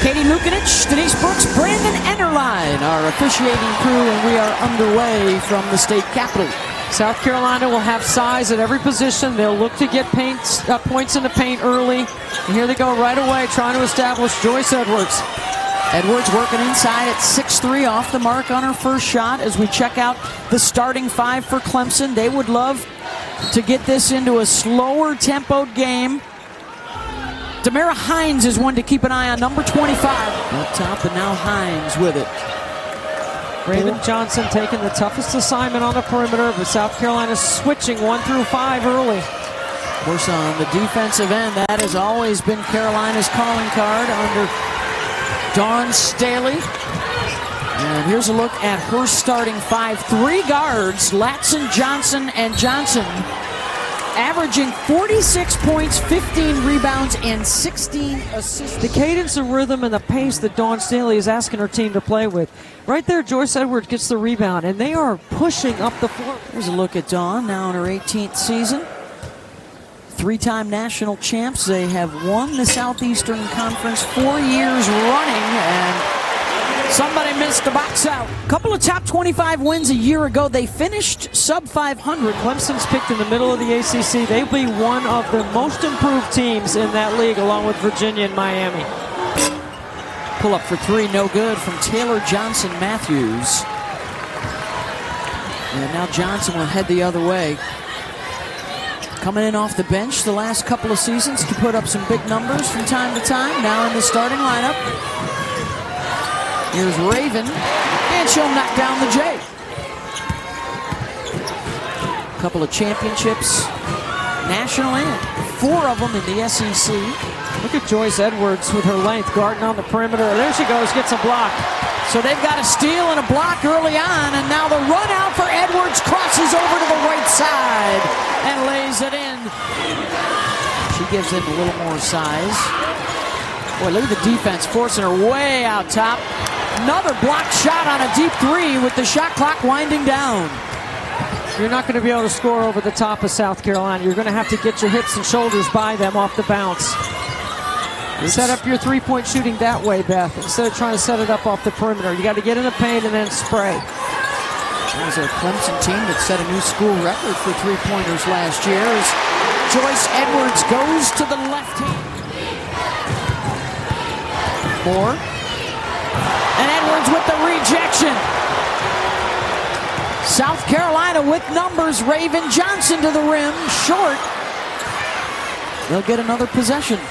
Katie Lukanich, Denise Brooks, Brandon Enderline, our officiating crew, and we are underway from the state capitol. South Carolina will have size at every position. They'll look to get points in the paint early. And here they go right away, trying to establish Joyce Edwards. Edwards working inside at 6'3", off the mark on her first shot. As we check out the starting five for Clemson, they would love to get this into a slower tempoed game. Demara Hines is one to keep an eye on, number 25. Up top, and now Hines with it. Raven Johnson taking the toughest assignment on the perimeter, but South Carolina switching 1 through 5 early. Of course, on the defensive end, that has always been Carolina's calling card under Dawn Staley. And here's a look at her starting five. 3 guards, Latson, Johnson, and Johnson, averaging 46 points, 15 rebounds, and 16 assists. The cadence, the rhythm, and the pace that Dawn Staley is asking her team to play with. Right there, Joyce Edwards gets the rebound, and they are pushing up the floor. Here's a look at Dawn, now in her 18th season. 3-time national champs. They have won the Southeastern Conference 4 years running, and somebody missed the box out. A couple of top 25 wins a year ago. They finished sub 500. Clemson's picked in the middle of the ACC. They'll be one of the most improved teams in that league, along with Virginia and Miami. Pull up for 3, no good from Taylor Johnson Matthews. And now Johnson will head the other way. Coming in off the bench the last couple of seasons to put up some big numbers from time to time. Now in the starting lineup. Here's Raven, and she'll knock down the J. A couple of championships nationally, 4 of them in the SEC. Look at Joyce Edwards with her length, guarding on the perimeter. There she goes, gets a block. So they've got a steal and a block early on, and now the run out for Edwards, crosses over to the right side and lays it in. She gives him a little more size. Boy, look at the defense forcing her way out top. Another blocked shot on a deep 3 with the shot clock winding down. You're not going to be able to score over the top of South Carolina. You're going to have to get your hips and shoulders by them off the bounce. Set up your three-point shooting that way, Beth, instead of trying to set it up off the perimeter. You got to get in the paint and then spray. There's a Clemson team that set a new school record for three-pointers last year as Joyce Edwards goes to the left hand. Moore. And Edwards with the rejection. South Carolina with numbers. Raven Johnson to the rim, short. They'll get another possession.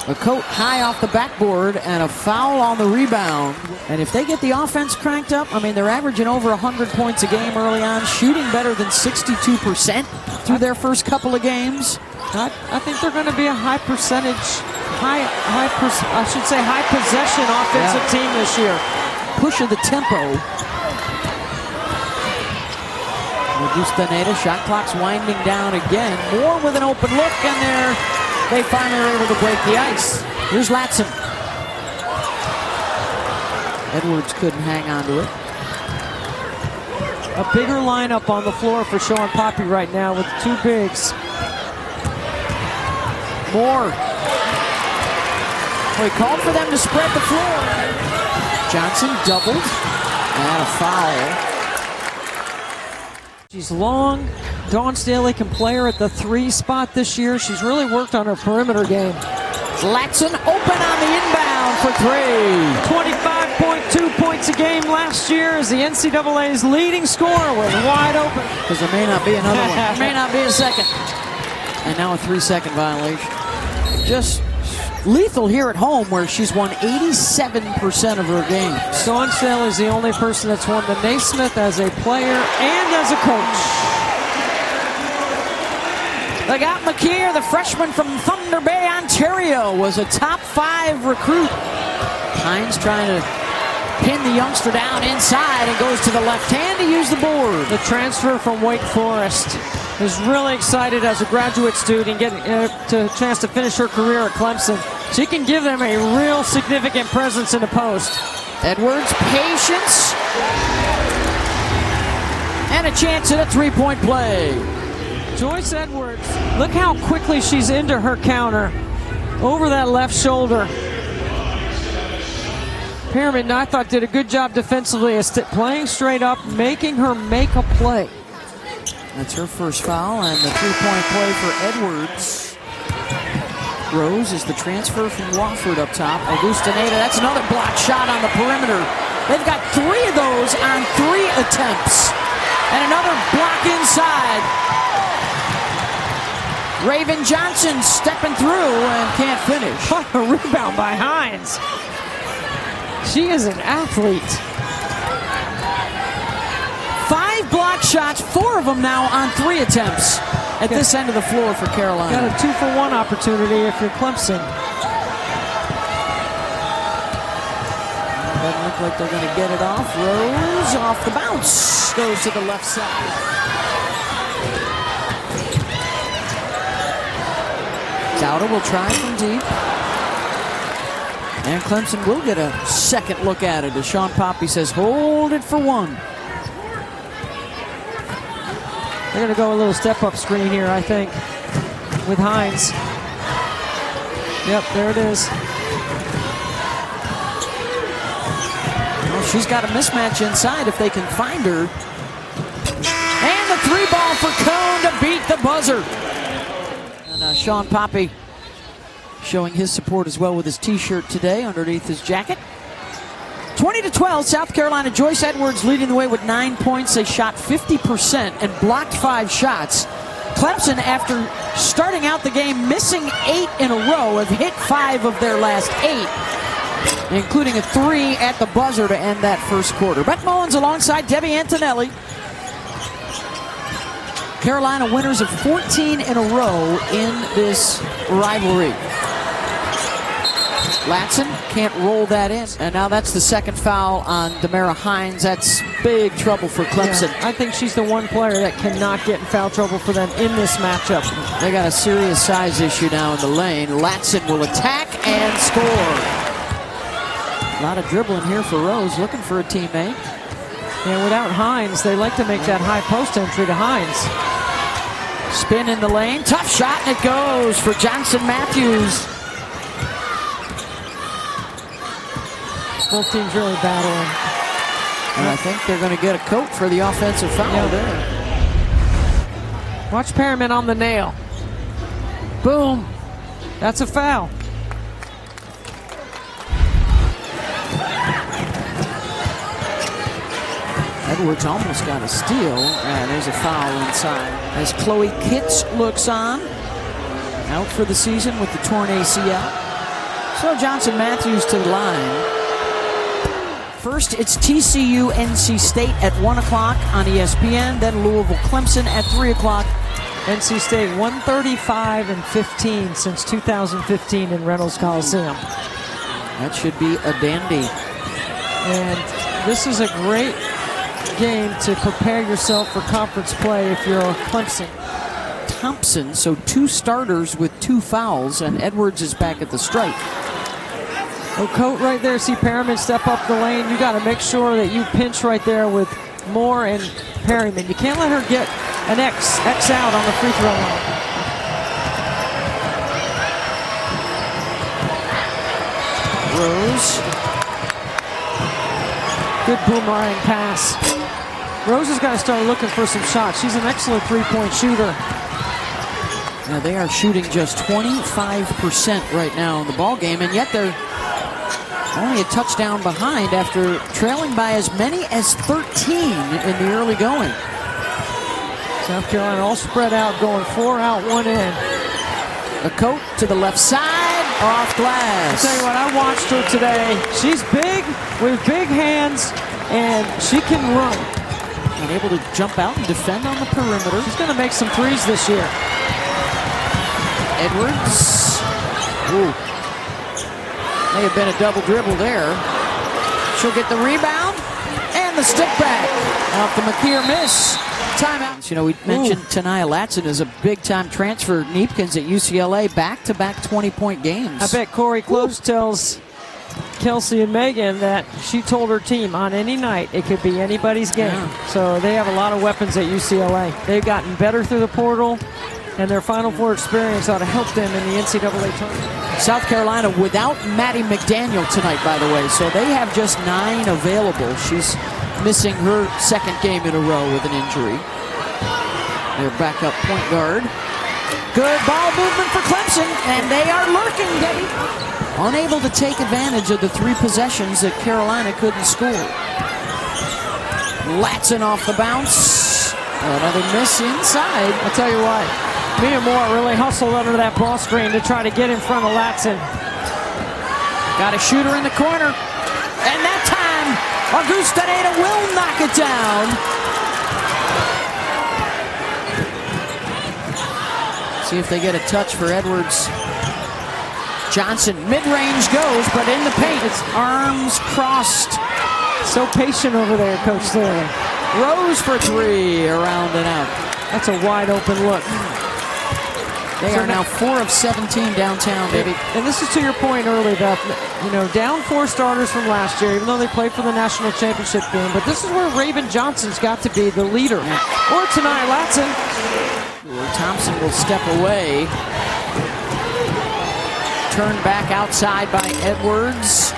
Okot high off the backboard and a foul on the rebound. And if they get the offense cranked up, I mean, they're averaging over 100 points a game early on, shooting better than 62% through their first couple of games. I think they're going to be a high percentage, high possession offensive team this year. Push of the tempo. Ta'Niya, shot clock's winding down again. Moore with an open look, and they finally are able to break the ice. Here's Latson. Edwards couldn't hang on to it. A bigger lineup on the floor for Sean Poppy right now with 2 bigs. Moore. Well, he called for them to spread the floor. Johnson doubled, and a foul. She's long. Dawn Staley can play her at the 3 spot this year. She's really worked on her perimeter game. Latson open on the inbound for 3. 25.2 points a game last year as the NCAA's leading scorer was wide open. Because there may not be another one. There may not be a second. And now a 3-second violation. Just lethal here at home, where she's won 87% of her games. Dawn Staley is the only person that's won the Naismith as a player and as a coach. They got McKeer, the freshman from Thunder Bay, Ontario, was a top 5 recruit. Hines trying to pin the youngster down inside and goes to the left hand to use the board. The transfer from Wake Forest is really excited as a graduate student getting a chance to finish her career at Clemson. She can give them a real significant presence in the post. Edwards, patience, and a chance at a 3-point play. Joyce Edwards, look how quickly she's into her counter. over that left shoulder. Pyramid, I thought, did a good job defensively, playing straight up, making her make a play. That's her first foul, and the three-point play for Edwards. Rose is the transfer from Wofford up top. Augustineta, that's another block shot on the perimeter. They've got 3 of those on 3 attempts. And another block inside. Raven Johnson stepping through and can't finish. What a rebound by Hines. She is an athlete. 5 block shots, 4 of them now on 3 attempts at this end of the floor for Carolina. Got a 2-for-1 opportunity if you're Clemson. Doesn't look like they're going to get it off. Rose off the bounce. Goes to the left side. Dowda will try from deep. And Clemson will get a second look at it as Sean Poppy says, hold it for 1. They're going to go a little step-up screen here, I think, with Hines. Yep, there it is. Well, she's got a mismatch inside if they can find her. And the 3-ball for Cone to beat the buzzer. And Sean Poppy showing his support as well with his t-shirt today underneath his jacket. 20-12, South Carolina. Joyce Edwards leading the way with 9 points. They shot 50% and blocked 5 shots. Clemson, after starting out the game missing 8 in a row, have hit 5 of their last 8, including a 3 at the buzzer to end that first quarter. Beck Mullins alongside Debbie Antonelli. Carolina winners of 14 in a row in this rivalry. Latson can't roll that in. And now that's the second foul on Demara Hines. That's big trouble for Clemson. Yeah, I think she's the one player that cannot get in foul trouble for them in this matchup. They got a serious size issue now in the lane. Latson will attack and score. A lot of dribbling here for Rose, looking for a teammate. And without Hines, they like to make that high post entry to Hines. Spin in the lane, tough shot, and it goes for Johnson Matthews. Both teams really battling. And I think they're going to get a coat for the offensive foul there. Watch Perriman on the nail. Boom. That's a foul. Edwards almost got a steal, and there's a foul inside. As Chloe Kitts looks on, out for the season with the torn ACL. So Johnson Matthews to the line. First, it's TCU NC State at 1 o'clock on ESPN, then Louisville Clemson at 3 o'clock. NC State 135-15 since 2015 in Reynolds Coliseum. That should be a dandy. And this is a great game to prepare yourself for conference play if you're Clemson. Thompson, so 2 starters with 2 fouls, and Edwards is back at the stripe. Okot right there. See Perriman step up the lane. You got to make sure that you pinch right there with Moore and Perriman. You can't let her get an X out on the free throw line. Rose. Good boomerang pass. Rose has got to start looking for some shots. She's an excellent three-point shooter. Now they are shooting just 25% right now in the ball game, and yet they're only a touchdown behind after trailing by as many as 13 in the early going. South Carolina all spread out, going 4 out, 1 in. Okot to the left side, off glass. I'll tell you what, I watched her today. She's big, with big hands, and she can run. And able to jump out and defend on the perimeter. She's going to make some threes this year. Edwards. Ooh. May have been a double dribble there. She'll get the rebound and the stick back. Off the McKeer miss. Timeout. You know, we mentioned Ta'Niya Latson is a big-time transfer. Neepkins at UCLA, back-to-back 20-point games. I bet Corey Close tells Kelsey and Megan that she told her team on any night it could be anybody's game. Yeah. So they have a lot of weapons at UCLA. They've gotten better through the portal. And their Final Four experience ought to help them in the NCAA tournament. South Carolina without Maddie McDaniel tonight, by the way, so they have just 9 available. She's missing her 2nd game in a row with an injury. Their backup point guard. Good ball movement for Clemson, and they are lurking, Debbie. Unable to take advantage of the 3 possessions that Carolina couldn't score. Latson off the bounce. Another miss inside. I'll tell you what, Mia Moore really hustled under that ball screen to try to get in front of Latson. Got a shooter in the corner. And that time, Augusta Ada will knock it down. See if they get a touch for Edwards. Johnson, mid-range goes, but in the paint. It's arms crossed. So patient over there, Coach Sterling. Rose for 3, around and out. That's a wide open look. They are now 4 of 17 downtown, baby. And this is to your point earlier, Beth. You know, down 4 starters from last year, even though they played for the national championship game. But this is where Raven Johnson's got to be the leader. Or Ta'Niya Latson. Thompson will step away. Turned back outside by Edwards.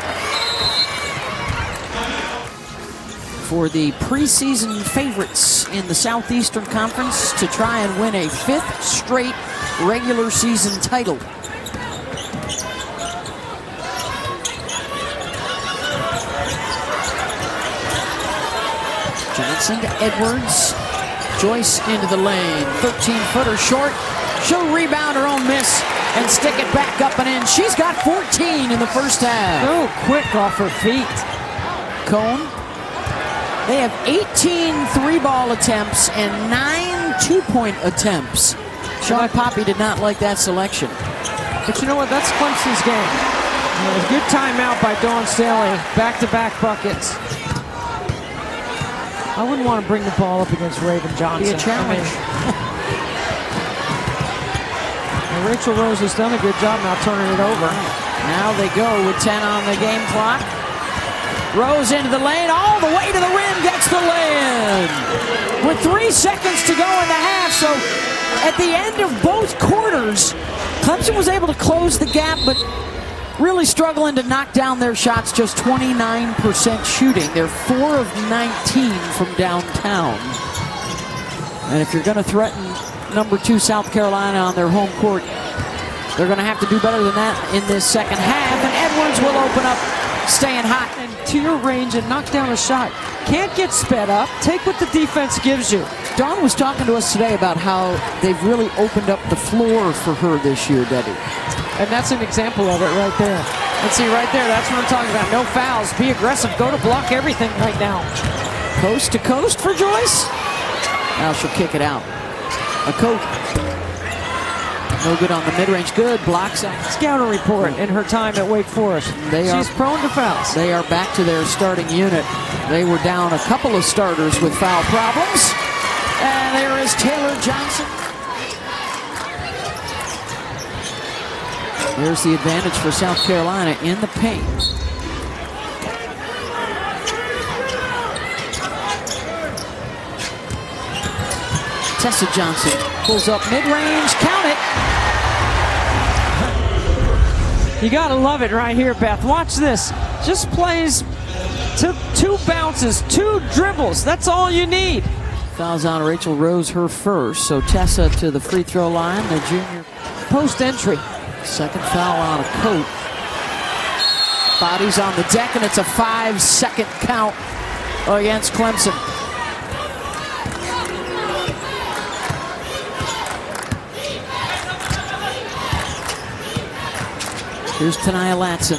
For the preseason favorites in the Southeastern Conference to try and win a 5th straight regular season title. Johnson to Edwards. Joyce into the lane. 13-footer short. She'll rebound her own miss and stick it back up and in. She's got 14 in the first half. So quick off her feet. Cone. They have 18 3-ball attempts and 9 2-point attempts. Sean Poppy did not like that selection. But you know what? That's Clemson's game. A good timeout by Dawn Staley. Back-to-back buckets. I wouldn't want to bring the ball up against Raven Johnson. Be a challenge. Rachel Rose has done a good job now turning it over. Now they go with 10 on the game clock. Rose into the lane, all the way to the rim, gets the lay-in. With 3 seconds to go in the half, so at the end of both quarters, Clemson was able to close the gap, but really struggling to knock down their shots, just 29% shooting. They're 4 of 19 from downtown. And if you're going to threaten number 2 South Carolina on their home court, they're going to have to do better than that in this second half, and Edwards will open up, staying hot. And to your range and knock down a shot. Can't get sped up. Take what the defense gives you. Dawn was talking to us today about how they've really opened up the floor for her this year, Debbie. And that's an example of it right there. Let's see, right there, that's what I'm talking about. No fouls. Be aggressive. Go to block everything right now. Coast to coast for Joyce. Now she'll kick it out. Okot. No good on the mid-range. Good blocks out. Scouting report in her time at Wake Forest. She's prone to fouls. They are back to their starting unit. They were down a couple of starters with foul problems. And there is Taylor Johnson. There's the advantage for South Carolina in the paint. Tessa Johnson pulls up mid-range, count it. You gotta love it right here, Beth. Watch this. Just plays to 2 bounces, 2 dribbles. That's all you need. Fouls on Rachel Rose, her first. So Tessa to the free throw line, the junior. Post entry. Second foul on Okot. Bodies on the deck, and it's a 5-second count against Clemson. Here's Ta'Niya Latson.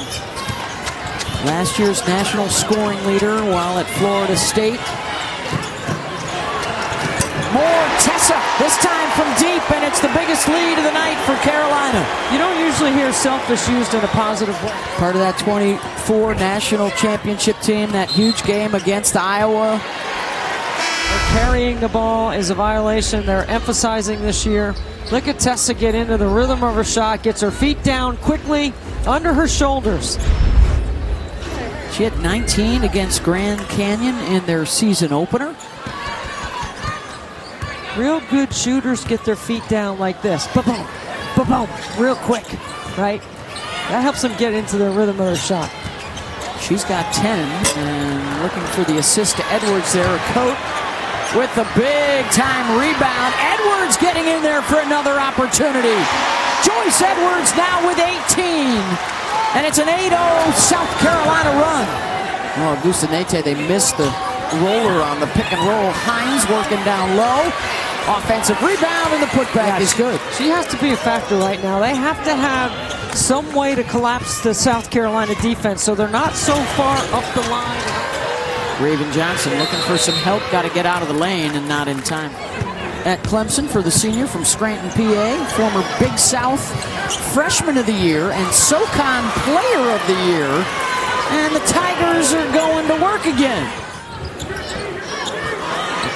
Last year's national scoring leader while at Florida State. More Tessa, this time from deep, and it's the biggest lead of the night for Carolina. You don't usually hear selfish used in a positive way. Part of that 24 national championship team, that huge game against Iowa. Carrying the ball is a violation. They're emphasizing this year. Look at Tessa get into the rhythm of her shot, gets her feet down quickly under her shoulders. She had 19 against Grand Canyon in their season opener. Real good shooters get their feet down like this. Ba-boom, ba-boom, real quick, right? That helps them get into the rhythm of their shot. She's got 10, and looking for the assist to Edwards there. Okot with the big-time rebound. Edwards getting in there for another opportunity. Joyce Edwards now with 18, and it's an 8-0 South Carolina run. Oh, Gustanete, they missed the roller on the pick and roll. Hines working down low. Offensive rebound, and the putback is good. She has to be a factor right now. They have to have some way to collapse the South Carolina defense so they're not so far up the line. Raven Johnson looking for some help. Got to get out of the lane and not in time. At Clemson for the senior from Scranton, PA, former Big South Freshman of the Year and SoCon Player of the Year. And the Tigers are going to work again.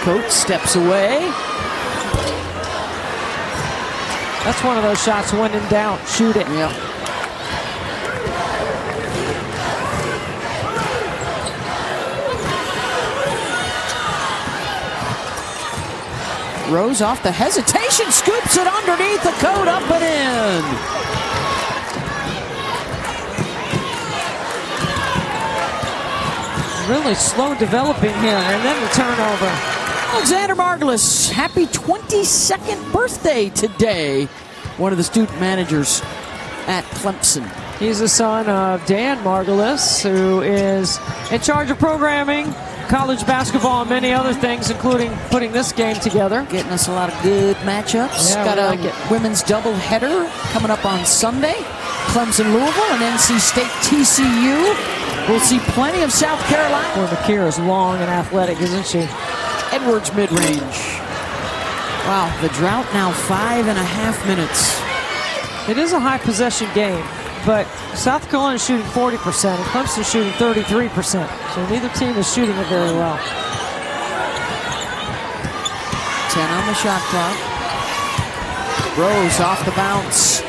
Okot steps away. That's one of those shots when in doubt, shoot it. Yep. Rose off the hesitation, scoops it underneath the coat, up and in. Really slow developing here, and then the turnover. Alexander Margulis, happy 22nd birthday today. One of the student managers at Clemson. He's the son of Dan Margulis, who is in charge of programming, college basketball, and many other things, including putting this game together. Getting us a lot of good matchups. Yeah, got a like women's doubleheader coming up on Sunday. Clemson, Louisville, and NC State, TCU. We'll see plenty of South Carolina. Boy, McKeer is long and athletic, isn't she? Edwards mid-range. Wow, the drought now 5.5 minutes. It is a high possession game, but South Carolina is shooting 40% and Clemson shooting 33%. So neither team is shooting it very well. 10 on the shot clock. Rose off the bounce.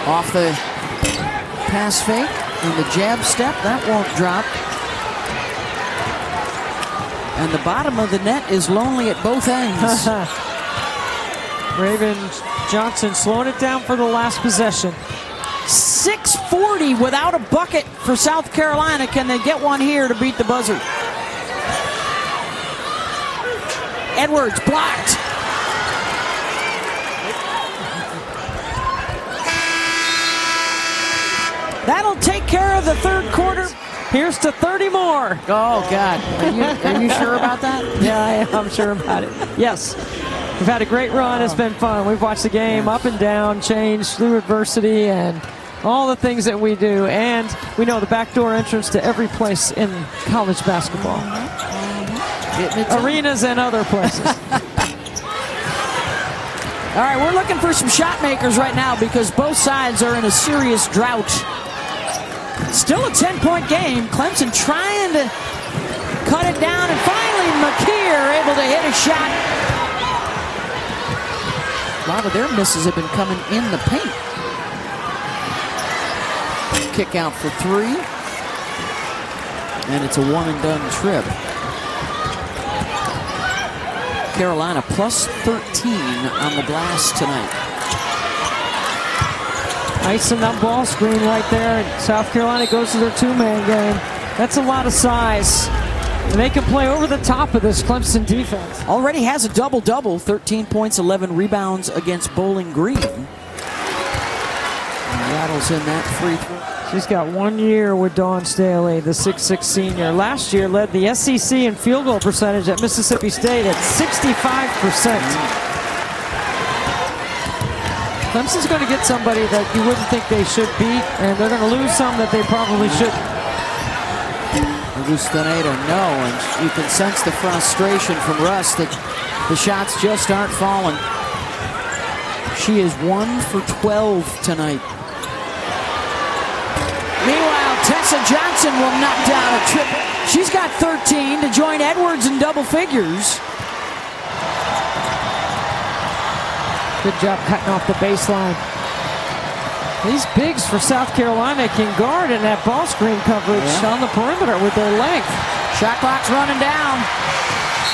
Off the pass fake and the jab step. That won't drop. And the bottom of the net is lonely at both ends. Raven Johnson slowing it down for the last possession. 6:40 without a bucket for South Carolina. Can they get one here to beat the buzzer? Edwards blocked. That'll take care of the third quarter. Here's to 30 more. Oh, God. Are you sure about that? Yeah, I'm sure about it. Yes. We've had a great run. It's been fun. We've watched the game up and down, change through adversity, and all the things that we do. And we know the backdoor entrance to every place in college basketball. Arenas and other places. All right, we're looking for some shot makers right now because both sides are in a serious drought. Still a 10-point game. Clemson trying to cut it down, and finally McKeer able to hit a shot. A lot of their misses have been coming in the paint. Kick out for three. And it's a one-and-done trip. Carolina plus 13 on the glass tonight. Icing that ball screen right there. And South Carolina goes to their two-man game. That's a lot of size. And they can play over the top of this Clemson defense. Already has a double-double, 13 points, 11 rebounds against Bowling Green. And rattles in that free throw. She's got 1 year with Dawn Staley, the 6'6" senior. Last year led the SEC in field goal percentage at Mississippi State at 65%. Clemson's going to get somebody that you wouldn't think they should beat, and they're going to lose some that they probably shouldn't. Gustaneda, no, and you can sense the frustration from Russ that the shots just aren't falling. She is 1 for 12 tonight. Meanwhile, Tessa Johnson will knock down a triple. She's got 13 to join Edwards in double figures. Good job cutting off the baseline. These bigs for South Carolina can guard in that ball screen coverage on the perimeter with their length. Shot clock's running down.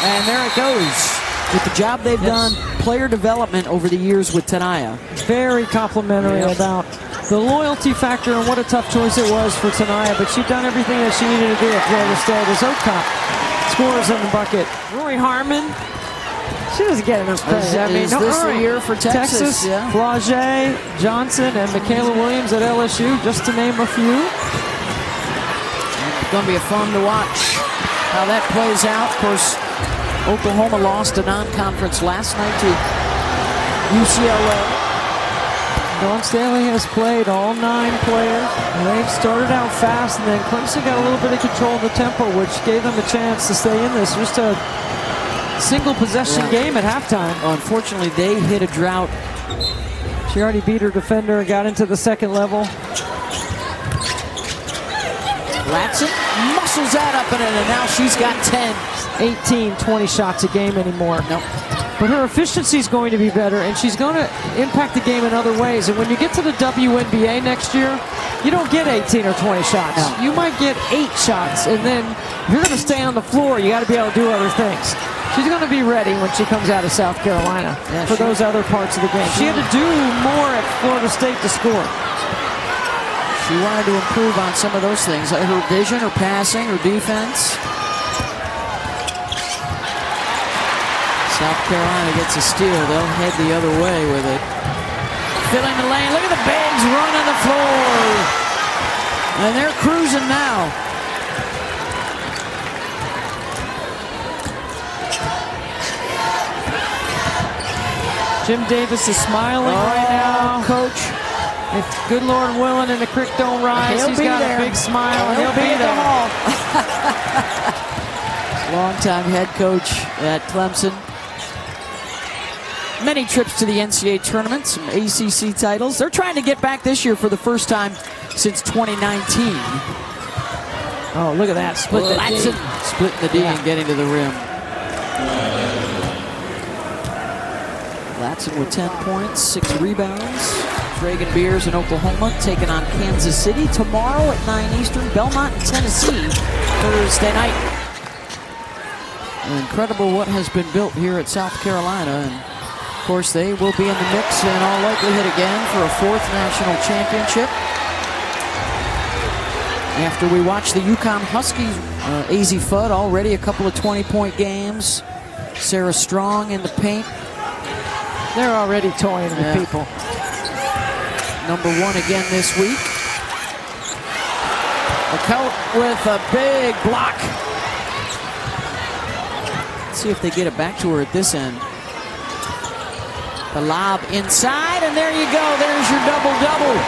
And there it goes. with the job they've done, player development over the years with Ta'Niya. Very complimentary about the loyalty factor and what a tough choice it was for Ta'Niya, but she's done everything that she needed to do at Florida State as Okot scores in the bucket. Rory Harmon, she doesn't get enough credit. Is this the year for Texas? Yeah. Flau'jae, Johnson, and Michaela Williams at LSU, just to name a few. It's going to be fun to watch how that plays out. Of course, Oklahoma lost a non-conference last night to UCLA. Dawn Staley has played all 9 players. They've started out fast, and then Clemson got a little bit of control of the tempo, which gave them a chance to stay in this. Just a single possession game at halftime. Unfortunately, they hit a drought. She already beat her defender and got into the second level. Latson muscles that up in it, and now she's got 10. 18, 20 shots a game anymore. Nope. But her efficiency is going to be better, and she's going to impact the game in other ways. And when you get to the WNBA next year, you don't get 18 or 20 shots. No. You might get 8 shots, and then if you're going to stay on the floor, you got to be able to do other things. She's going to be ready when she comes out of South Carolina for those other parts of the game. She had to do more at Florida State to score. She wanted to improve on some of those things, like her vision, her passing, her defense. South Carolina gets a steal. They'll head the other way with it. Filling the lane. Look at the bigs running the floor. And they're cruising now. Jim Davis is smiling right now. Coach. If good Lord willing and the creek don't rise, he's got a big smile and he'll be there. Longtime head coach at Clemson. Many trips to the NCAA tournament, some ACC titles. They're trying to get back this year for the first time since 2019. Oh, look at that. Split the D. Splitting the D and getting to the rim. Latson with 10 points, 6 rebounds. Dragon Bears in Oklahoma taking on Kansas City tomorrow at 9 Eastern. Belmont in Tennessee Thursday night. Incredible what has been built here at South Carolina. And of course, they will be in the mix in all likelihood again for a 4th national championship. After we watch the UConn Huskies, AZ Fudd already a couple of 20-point games. Sarah Strong in the paint. They're already toying with people. Number 1 again this week. Okot with a big block. Let's see if they get it back to her at this end. The lob inside, and there you go. There's your double-double.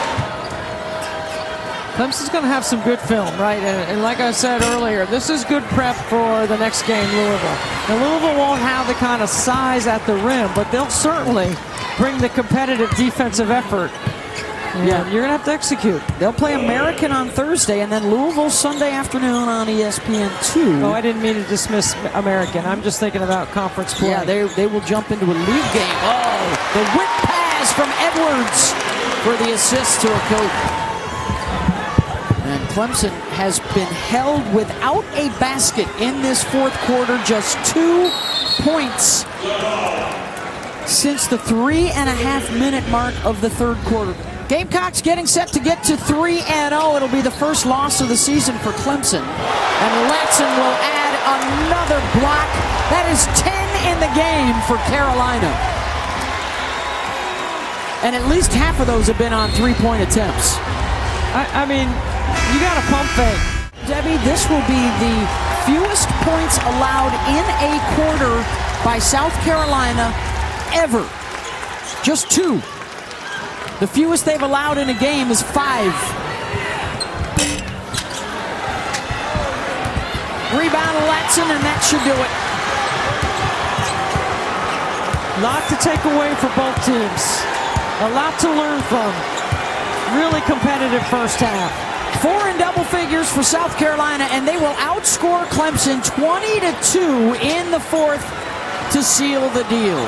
Clemson's going to have some good film, right? And like I said earlier, this is good prep for the next game, Louisville. Now, Louisville won't have the kind of size at the rim, but they'll certainly bring the competitive defensive effort. And you're going to have to execute. They'll play American on Thursday, and then Louisville Sunday afternoon on ESPN2. Oh, I didn't mean to dismiss American. I'm just thinking about conference play. Yeah, they will jump into a league game. Oh, the whip pass from Edwards for the assist to Okot. And Clemson has been held without a basket in this 4th quarter. Just 2 points since the 3.5-minute mark of the 3rd quarter. Gamecocks getting set to get to 3-0. It'll be the first loss of the season for Clemson. And Latson will add another block. That is 10 in the game for Carolina. And at least half of those have been on 3-point attempts. I mean, you got to pump fake. Debbie, this will be the fewest points allowed in a quarter by South Carolina ever. Just 2. The fewest they've allowed in a game is 5. Rebound Latson, and that should do it. Lot to take away for both teams. A lot to learn from. Really competitive first half. 4 in double figures for South Carolina, and they will outscore Clemson 20-2 in the 4th to seal the deal.